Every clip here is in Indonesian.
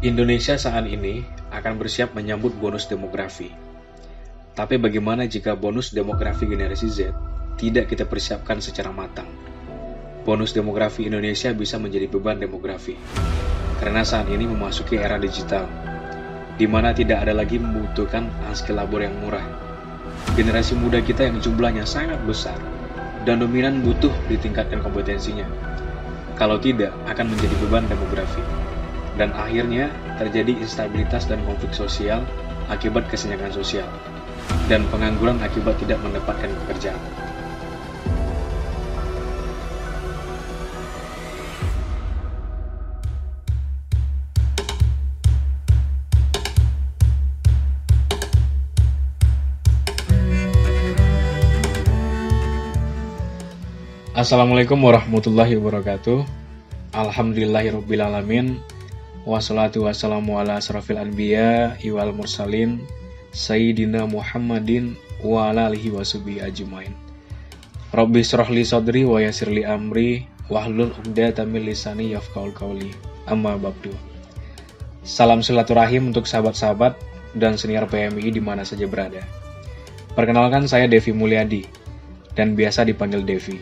Indonesia saat ini akan bersiap menyambut bonus demografi. Tapi bagaimana jika bonus demografi generasi Z tidak kita persiapkan secara matang? Bonus demografi Indonesia bisa menjadi beban demografi. Karena saat ini memasuki era digital, di mana tidak ada lagi membutuhkan skill labor yang murah. Generasi muda kita yang jumlahnya sangat besar dan dominan butuh ditingkatkan kompetensinya. Kalau tidak, akan menjadi beban demografi. Dan akhirnya terjadi instabilitas dan konflik sosial akibat kesenjangan sosial, dan pengangguran akibat tidak mendapatkan pekerjaan. Assalamualaikum warahmatullahi wabarakatuh. Alhamdulillahirrabbilalamin. Wassalatu wassalamu ala asrafil anbiya wal mursalin Sayyidina Muhammadin wa ala alihi washabihi ajmain. Rabbi shrah li sadri wa yassir li amri wahlul 'uqdatam min lisani yafqahul qawli. Amma ba'du. Salam silaturahim untuk sahabat-sahabat dan senior PMI di mana saja berada. Perkenalkan, saya Devi Mulyadi dan biasa dipanggil Devi.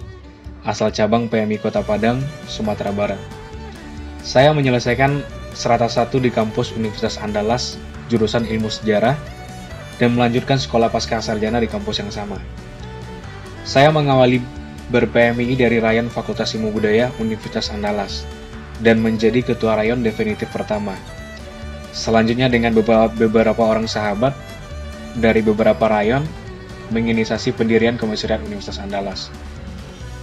Asal cabang PMI Kota Padang, Sumatera Barat. Saya menyelesaikan Strata 1 di kampus Universitas Andalas, jurusan Ilmu Sejarah, dan melanjutkan sekolah pasca sarjana di kampus yang sama. Saya mengawali ber-PMI dari Rayon Fakultas Ilmu Budaya Universitas Andalas, dan menjadi ketua rayon definitif pertama. Selanjutnya dengan beberapa orang sahabat dari beberapa rayon, menginisiasi pendirian Komisariat Universitas Andalas.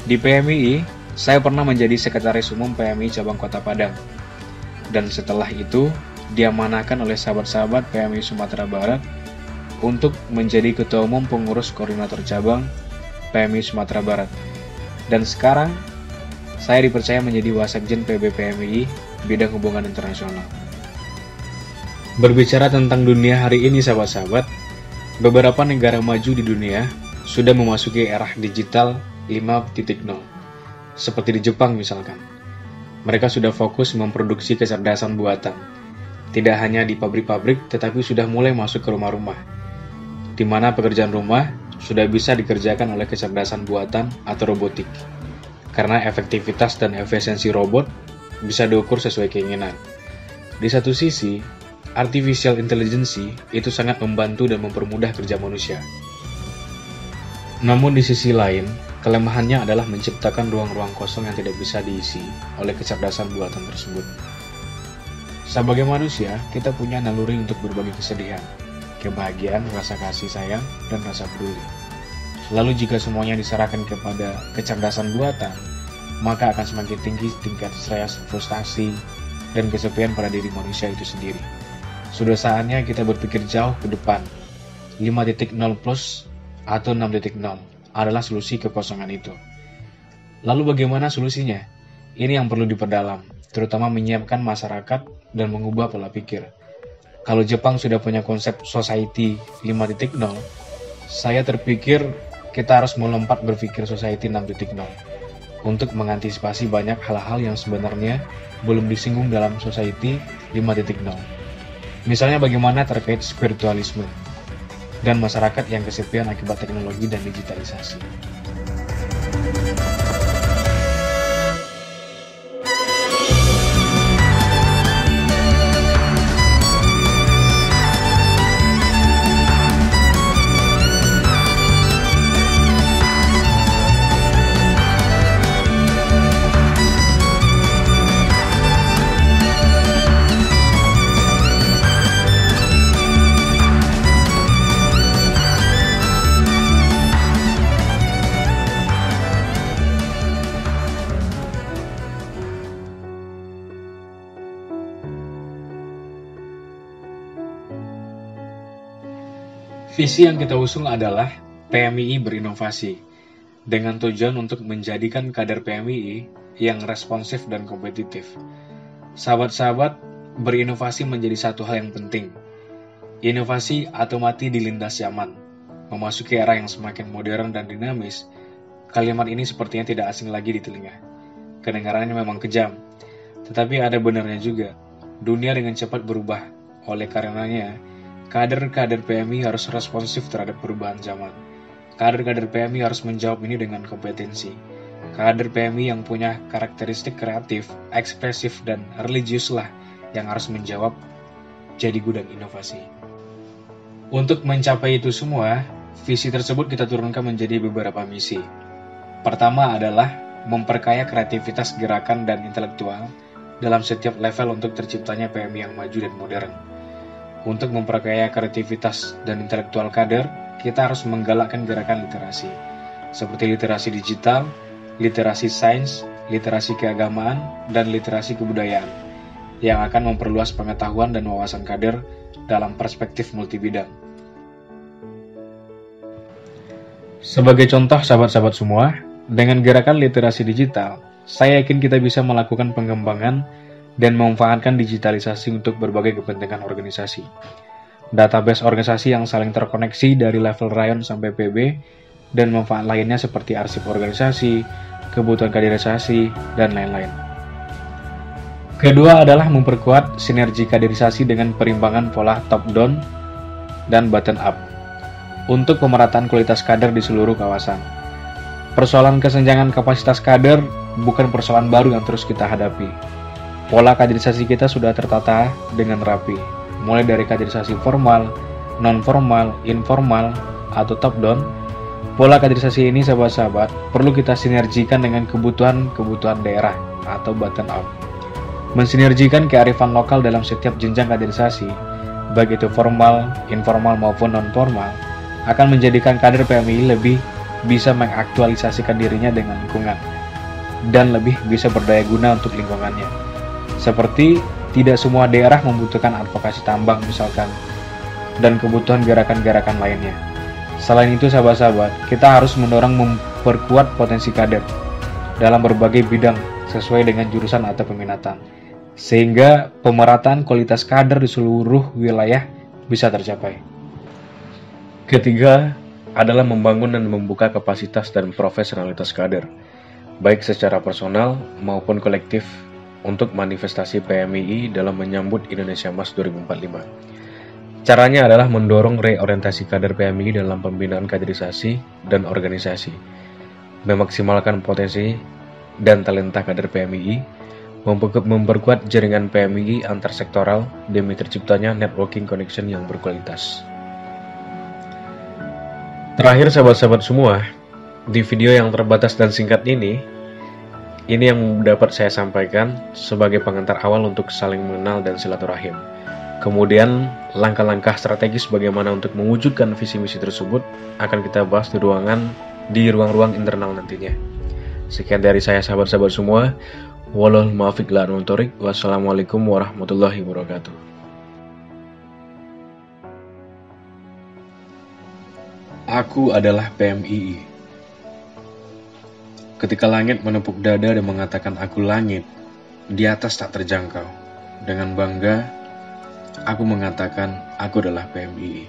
Di PMI, saya pernah menjadi Sekretaris Umum PMI Cabang Kota Padang. Dan setelah itu, diamanahkan oleh sahabat-sahabat PMI Sumatera Barat untuk menjadi Ketua Umum Pengurus Koordinator Cabang PMI Sumatera Barat. Dan sekarang, saya dipercaya menjadi Wasekjen PB PMI bidang hubungan internasional. Berbicara tentang dunia hari ini, sahabat-sahabat, beberapa negara maju di dunia sudah memasuki era digital 5.0, seperti di Jepang misalkan. Mereka sudah fokus memproduksi kecerdasan buatan, tidak hanya di pabrik-pabrik, tetapi sudah mulai masuk ke rumah-rumah, di mana pekerjaan rumah sudah bisa dikerjakan oleh kecerdasan buatan atau robotik, karena efektivitas dan efisiensi robot bisa diukur sesuai keinginan. Di satu sisi, artificial intelligence itu sangat membantu dan mempermudah kerja manusia. Namun di sisi lain, kelemahannya adalah menciptakan ruang-ruang kosong yang tidak bisa diisi oleh kecerdasan buatan tersebut. Sebagai manusia, kita punya naluri untuk berbagi kesedihan, kebahagiaan, rasa kasih sayang, dan rasa peduli. Lalu jika semuanya diserahkan kepada kecerdasan buatan, maka akan semakin tinggi tingkat stres, frustasi, dan kesepian pada diri manusia itu sendiri. Sudah saatnya kita berpikir jauh ke depan. 5.0 plus atau 6.0 adalah solusi kekosongan itu. Lalu bagaimana solusinya? Ini yang perlu diperdalam, terutama menyiapkan masyarakat dan mengubah pola pikir. Kalau Jepang sudah punya konsep society 5.0, saya terpikir kita harus melompat berpikir society 6.0 untuk mengantisipasi banyak hal-hal yang sebenarnya belum disinggung dalam society 5.0. Misalnya bagaimana terkait spiritualisme dan masyarakat yang kesepian akibat teknologi dan digitalisasi. Visi yang kita usung adalah PMI berinovasi, dengan tujuan untuk menjadikan kader PMI yang responsif dan kompetitif. Sahabat-sahabat, berinovasi menjadi satu hal yang penting. Inovasi atau mati dilindas zaman. Memasuki era yang semakin modern dan dinamis, kalimat ini sepertinya tidak asing lagi di telinga. Kedengarannya memang kejam, tetapi ada benarnya juga. dunia dengan cepat berubah. Oleh karenanya, kader-kader PMI harus responsif terhadap perubahan zaman. Kader-kader PMI harus menjawab ini dengan kompetensi. Kader PMI yang punya karakteristik kreatif, ekspresif, dan religius lah yang harus menjawab jadi gudang inovasi. Untuk mencapai itu semua, visi tersebut kita turunkan menjadi beberapa misi. Pertama adalah memperkaya kreativitas gerakan dan intelektual dalam setiap level untuk terciptanya PMI yang maju dan modern. Untuk memperkaya kreativitas dan intelektual kader, kita harus menggalakkan gerakan literasi, seperti literasi digital, literasi sains, literasi keagamaan, dan literasi kebudayaan, yang akan memperluas pengetahuan dan wawasan kader dalam perspektif multibidang. Sebagai contoh sahabat-sahabat semua, dengan gerakan literasi digital, saya yakin kita bisa melakukan pengembangan dan memanfaatkan digitalisasi untuk berbagai kepentingan organisasi. Database organisasi yang saling terkoneksi dari level rayon sampai PB, dan manfaat lainnya seperti arsip organisasi, kebutuhan kaderisasi, dan lain-lain. Kedua adalah memperkuat sinergi kaderisasi dengan perimbangan pola top-down dan bottom-up untuk pemerataan kualitas kader di seluruh kawasan. Persoalan kesenjangan kapasitas kader bukan persoalan baru yang terus kita hadapi. Pola kaderisasi kita sudah tertata dengan rapi, mulai dari kaderisasi formal, non-formal, informal, atau top-down. Pola kaderisasi ini, sahabat-sahabat, perlu kita sinergikan dengan kebutuhan daerah atau bottom-up. Mensinergikan kearifan lokal dalam setiap jenjang kaderisasi, baik itu formal, informal, maupun non-formal, akan menjadikan kader PMI lebih bisa mengaktualisasikan dirinya dengan lingkungan, dan lebih bisa berdaya guna untuk lingkungannya. Seperti tidak semua daerah membutuhkan advokasi tambang misalkan, dan kebutuhan gerakan-gerakan lainnya. Selain itu sahabat-sahabat, kita harus mendorong memperkuat potensi kader dalam berbagai bidang sesuai dengan jurusan atau peminatan, sehingga pemerataan kualitas kader di seluruh wilayah bisa tercapai. Ketiga adalah membangun dan membuka kapasitas dan profesionalitas kader, baik secara personal maupun kolektif, untuk manifestasi PMII dalam menyambut Indonesia Emas 2045. Caranya adalah mendorong reorientasi kader PMII dalam pembinaan kaderisasi dan organisasi, memaksimalkan potensi dan talenta kader PMII, memperkuat jaringan PMII antar sektoral demi terciptanya networking connection yang berkualitas. Terakhir sahabat-sahabat semua, di video yang terbatas dan singkat ini yang dapat saya sampaikan sebagai pengantar awal untuk saling mengenal dan silaturahim. Kemudian, langkah-langkah strategis bagaimana untuk mewujudkan visi misi tersebut akan kita bahas di ruang-ruang internal nantinya. Sekian dari saya sahabat-sahabat semua. Wallahul muwaffiq ila aqwamit thoriq. Wassalamualaikum warahmatullahi wabarakatuh. Aku adalah PMII. Ketika langit menepuk dada dan mengatakan aku langit, di atas tak terjangkau. Dengan bangga, aku mengatakan aku adalah PMII.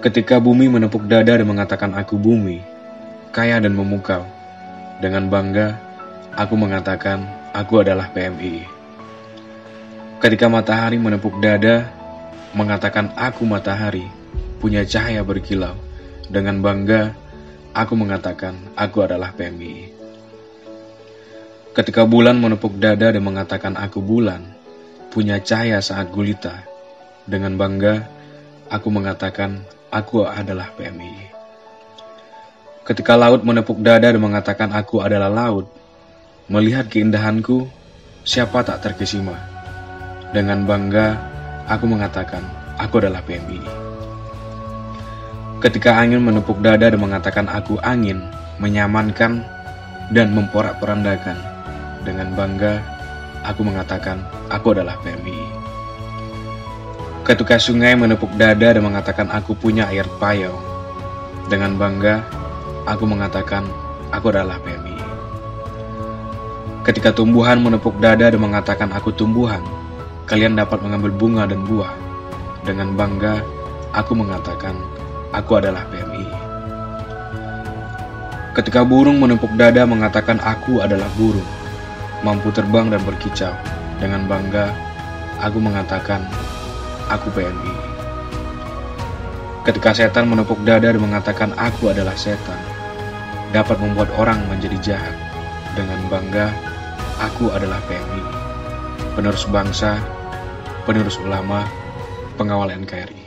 Ketika bumi menepuk dada dan mengatakan aku bumi, kaya dan memukau. Dengan bangga, aku mengatakan aku adalah PMII. Ketika matahari menepuk dada, mengatakan aku matahari, punya cahaya berkilau. Dengan bangga, aku mengatakan aku adalah PMII. Ketika bulan menepuk dada dan mengatakan aku bulan, punya cahaya saat gulita. Dengan bangga, aku mengatakan aku adalah PMII. Ketika laut menepuk dada dan mengatakan aku adalah laut, melihat keindahanku, siapa tak terkesima. Dengan bangga, aku mengatakan aku adalah PMII. Ketika angin menepuk dada dan mengatakan aku angin, menyamankan dan memporak-porandakan. Dengan bangga, aku mengatakan aku adalah PMII. Ketika sungai menepuk dada dan mengatakan aku punya air payau. Dengan bangga, aku mengatakan aku adalah PMII. Ketika tumbuhan menepuk dada dan mengatakan aku tumbuhan, kalian dapat mengambil bunga dan buah. Dengan bangga, aku mengatakan aku adalah PMII. Ketika burung menepuk dada mengatakan aku adalah burung, mampu terbang dan berkicau. Dengan bangga, aku mengatakan, aku PMI. Ketika setan menepuk dada dan mengatakan aku adalah setan, dapat membuat orang menjadi jahat. Dengan bangga, aku adalah PMI, penerus bangsa, penerus ulama, pengawal NKRI.